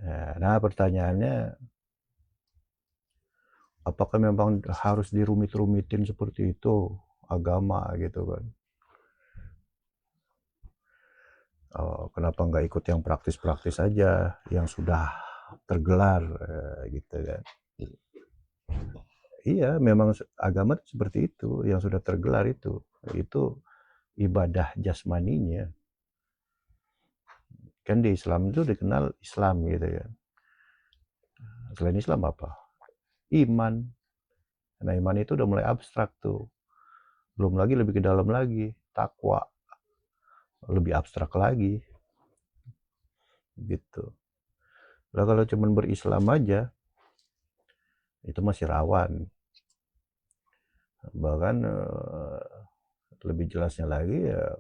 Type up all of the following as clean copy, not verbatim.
Nah, pertanyaannya, apakah memang harus dirumit-rumitin seperti itu agama gitu kan? Kenapa nggak ikut yang praktis-praktis aja, yang sudah tergelar gitu kan? Iya, memang agama seperti itu, yang sudah tergelar itu ibadah jasmaninya. Kan di Islam itu dikenal Islam gitu ya. Selain Islam apa? Iman. Nah, iman itu udah mulai abstrak tuh. Belum lagi lebih ke dalam lagi, takwa, lebih abstrak lagi gitu. Lah kalau cuman berislam aja itu masih rawan. Bahkan lebih jelasnya lagi ya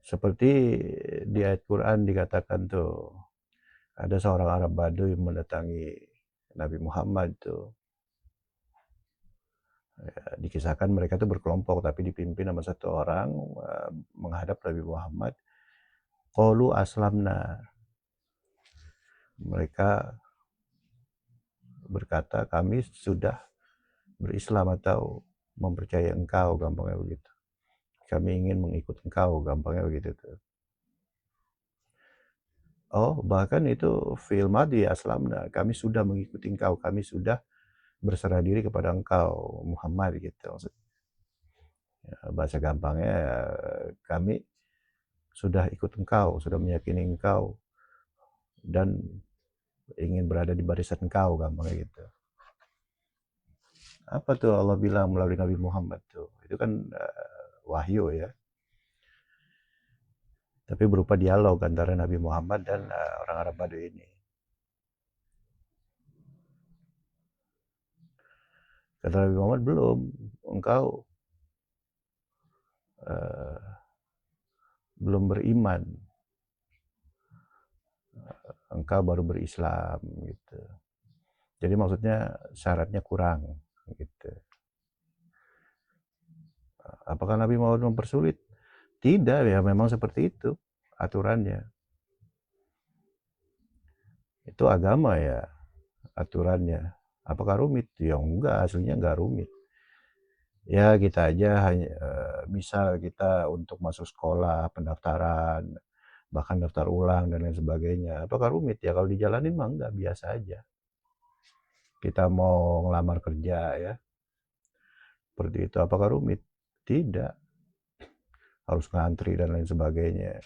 seperti di ayat Quran dikatakan tuh, ada seorang Arab Baduy mendatangi Nabi Muhammad tuh. Ya, dikisahkan mereka itu berkelompok tapi dipimpin sama satu orang menghadap Nabi Muhammad. Qalu aslamna. Mereka berkata, kami sudah berislam atau mempercayai engkau, gampangnya begitu. Kami ingin mengikut engkau, gampangnya begitu tuh. Oh, bahkan itu fil madhi aslamna, kami sudah mengikuti engkau, kami sudah berserah diri kepada engkau Muhammad gitu. Ya, bahasa gampangnya kami sudah ikut engkau, sudah meyakini engkau dan ingin berada di barisan engkau, gampangnya gitu. Apa tuh Allah bilang melalui Nabi Muhammad tuh? Itu kan wahyu ya. Tapi berupa dialog antara Nabi Muhammad dan orang Arab Baduy ini. Kata Nabi Muhammad, belum, engkau uh, belum beriman, engkau baru berislam gitu. Jadi maksudnya syaratnya kurang gitu. Apakah Nabi Muhammad mempersulit? Tidak, ya memang seperti itu aturannya. Itu agama ya aturannya. Apakah rumit? Ya enggak, aslinya enggak rumit. Ya kita aja hanya misal kita untuk masuk sekolah, pendaftaran, bahkan daftar ulang dan lain sebagainya. Apakah rumit? Ya kalau dijalanin mah enggak, biasa aja. Kita mau ngelamar kerja ya, seperti itu. Apakah rumit? Tidak. Harus ngantri dan lain sebagainya.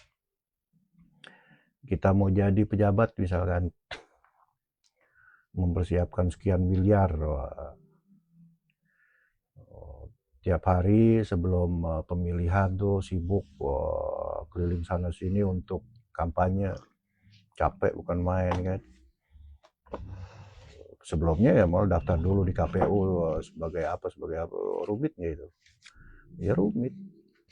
Kita mau jadi pejabat misalkan, mempersiapkan sekian miliar. Tiap hari sebelum pemilihan tuh sibuk keliling sana sini untuk kampanye. Capek bukan main kan. Sebelumnya ya mau daftar dulu di KPU sebagai apa, rumitnya itu. Ya rumit.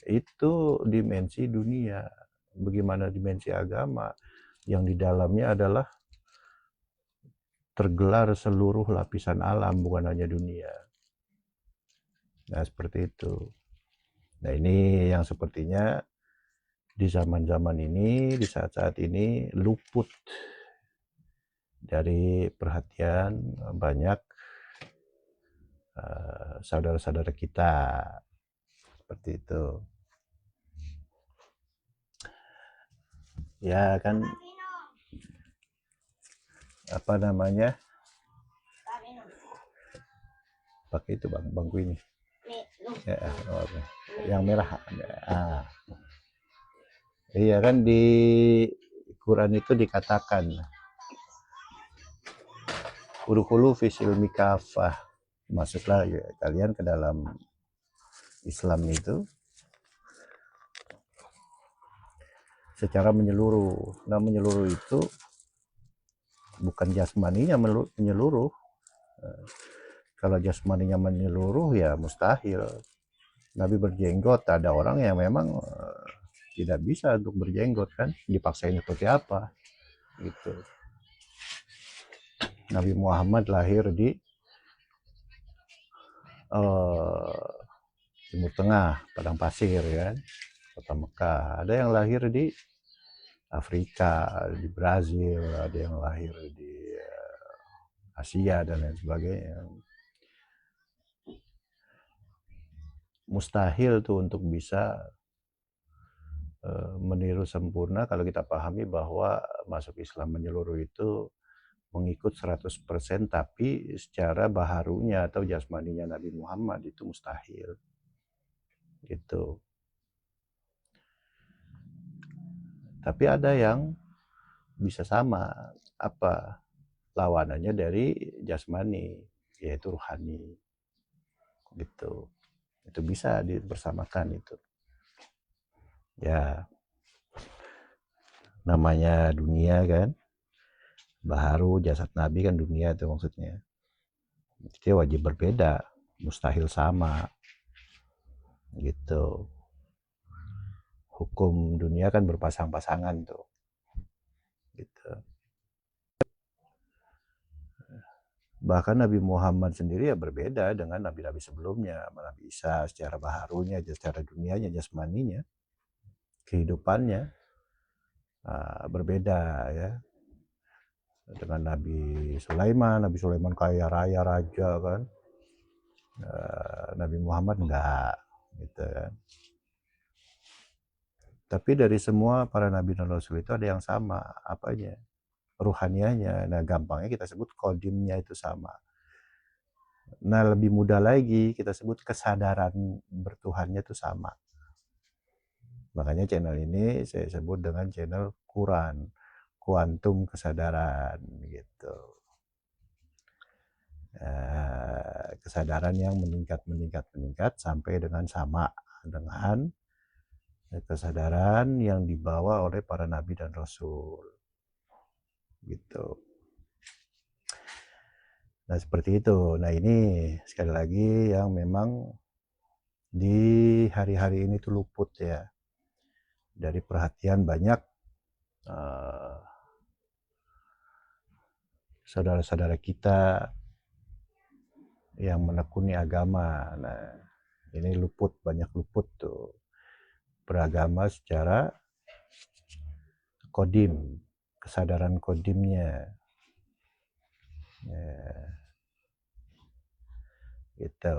Itu dimensi dunia. Bagaimana dimensi agama yang di dalamnya adalah tergelar seluruh lapisan alam, bukan hanya dunia. Nah, seperti itu. Nah, ini yang sepertinya di zaman-zaman ini, di saat-saat ini luput dari perhatian banyak saudara-saudara kita. Seperti itu. Ya kan, apa namanya, pakai itu bang, bangku ini. Ya, yang merah. Iya kan di Quran itu dikatakan Urukulu fisil mikafah, masuklah ya, kalian ke dalam Islam itu secara menyeluruh. Nah, menyeluruh itu bukan jasmaninya menyeluruh. Kalau jasmaninya menyeluruh ya mustahil. Nabi berjenggot, ada orang yang memang tidak bisa untuk berjenggot kan, dipaksain seperti apa gitu. Nabi Muhammad lahir di Timur Tengah, padang pasir kan, kota Mekah. Ada yang lahir di Afrika, di Brazil, ada yang lahir di Asia dan lain sebagainya. Mustahil tuh untuk bisa meniru sempurna kalau kita pahami bahwa masuk Islam menyeluruh itu mengikut 100%, tapi secara baharunya atau jasmaninya Nabi Muhammad itu mustahil. Gitu. Tapi ada yang bisa sama, apa lawanannya dari jasmani, yaitu ruhani. Gitu. Itu bisa dibersamakan itu. Ya, namanya dunia kan, baharu jasad Nabi kan dunia itu maksudnya. Jadi wajib berbeda, mustahil sama. Gitu. Hukum dunia kan berpasang-pasangan tuh. Gitu. Bahkan Nabi Muhammad sendiri ya berbeda dengan nabi-nabi sebelumnya. Nabi Isa secara baharunya, secara dunianya, jasmaninya, kehidupannya berbeda ya. Dengan Nabi Sulaiman kaya raya raja kan. Nabi Muhammad enggak gitu kan. Tapi dari semua para nabi dan rasul itu ada yang sama, apanya? Ruhanianya. Nah, gampangnya kita sebut kodimnya itu sama. Nah, lebih mudah lagi kita sebut kesadaran bertuhannya itu sama. Makanya channel ini saya sebut dengan channel Quran, kuantum kesadaran gitu. Kesadaran yang meningkat sampai dengan sama dengan kesadaran yang dibawa oleh para nabi dan rasul. Gitu. Nah, seperti itu. Nah, ini sekali lagi yang memang di hari-hari ini tuh luput ya dari perhatian banyak saudara-saudara kita yang menekuni agama. Nah, ini banyak luput tuh beragama secara kodim, kesadaran kodimnya. Ya, gitu.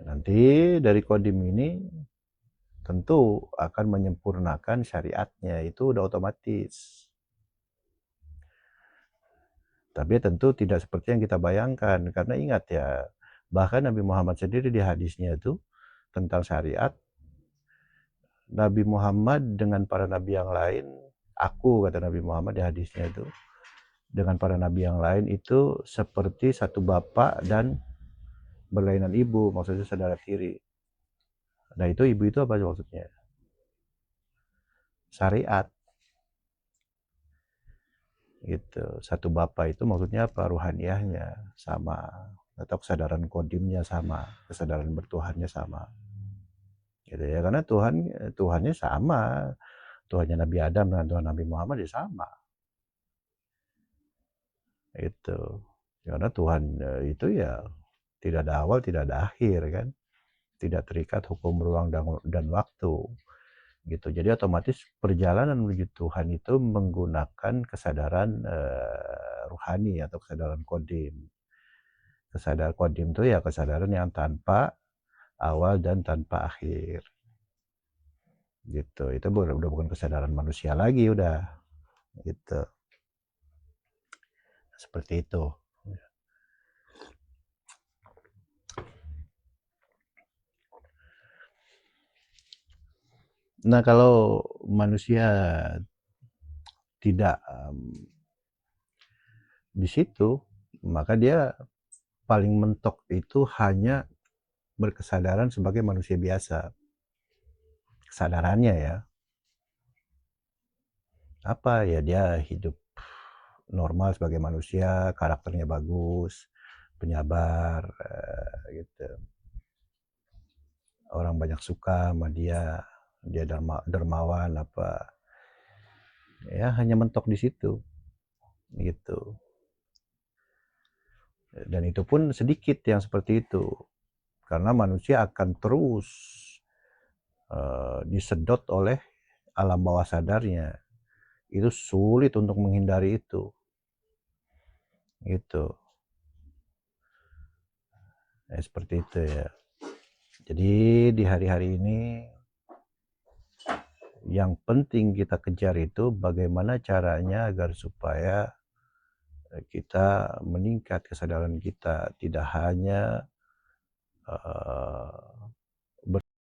Nanti dari kodim ini tentu akan menyempurnakan syariatnya, itu udah otomatis. Tapi tentu tidak seperti yang kita bayangkan, karena ingat ya, bahkan Nabi Muhammad sendiri di hadisnya itu tentang syariat, Nabi Muhammad dengan para nabi yang lain, kata Nabi Muhammad di hadisnya itu, dengan para nabi yang lain itu seperti satu bapak dan berlainan ibu, maksudnya saudara tiri. Nah, itu ibu itu apa maksudnya? Syariat. Gitu. Satu bapak itu maksudnya apa? Ruhaniyahnya sama, atau kesadaran kodimnya sama, kesadaran bertuhannya sama. Gitu ya, karena Tuhannya sama. Tuhannya Nabi Adam dengan Tuhan Nabi Muhammad ya sama. Itu. Karena Tuhan itu ya tidak ada awal, tidak ada akhir kan. Tidak terikat hukum ruang dan waktu. Gitu. Jadi otomatis perjalanan menuju Tuhan itu menggunakan kesadaran ruhani atau kesadaran kodim. Kesadaran kodim itu ya kesadaran yang tanpa awal dan tanpa akhir. Gitu. Itu udah bukan kesadaran manusia lagi udah. Gitu. Seperti itu. Nah, kalau manusia tidak di situ, maka dia paling mentok itu hanya berkesadaran sebagai manusia biasa. Kesadarannya ya. Apa ya, dia hidup normal sebagai manusia, karakternya bagus, penyabar gitu. Orang banyak suka sama dia dermawan apa. Ya hanya mentok di situ. Gitu. Dan itu pun sedikit yang seperti itu. Karena manusia akan terus disedot oleh alam bawah sadarnya, itu sulit untuk menghindari itu, gitu. Ya seperti itu ya. Jadi di hari-hari ini yang penting kita kejar itu bagaimana caranya agar supaya kita meningkat kesadaran kita, tidak hanya